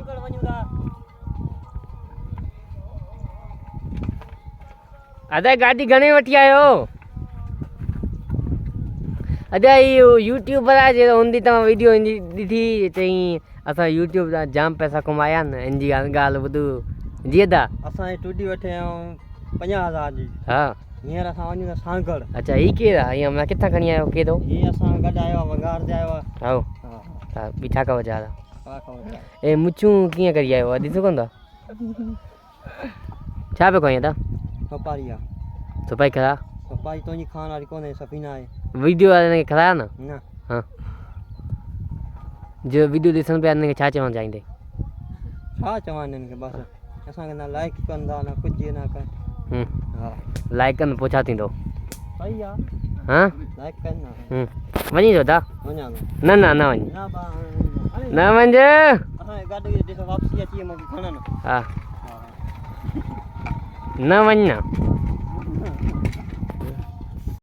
सांगड़ वञूं था अदा गाॾी घणे वठी आयो अदा इहो यूट्यूब वारा जे हुंदी तव्हां वीडियो ॾिठी चई असां यूट्यूब सां जाम पैसा कमाया न इन जी ॻाल्हि ॿुधो जीअं दा असां टूडी वठे आहियूं 50,000 जी हा हींअर असां वञूं था सांगड़ अच्छा ही केरु आहे हीअं मां किथां खणी आयो केरु ही असां गॾु आयो आहे वंगार ते आयो आहे हा हा हा बीठा का वजा हा ख़बर ए मुछूं कीअं करी आयो आहे ॾिसो कोन था छा पियो कयूं दा सोपारी आहे सुपाई खरा सोपारी तुंहिंजी खान वारी कोन्हे सफ़ीना आहे वीडियो वारनि खे खराया न न हाँ जो वीडियो ॾिसण पिया हिनखे छा चवणु चाहींदे छा चवां हिननि खे बसि असांखे न लाइक कंदा न कुझु न कर हा लाइक कनि पोइ छा थींदो सही आहे हाँ लाइक कनि न वञी थो दा वञा न न न वञ न न वञ असांखे गाॾी ॾिसो वापसी अची मूंखे खणनि हा न वञ न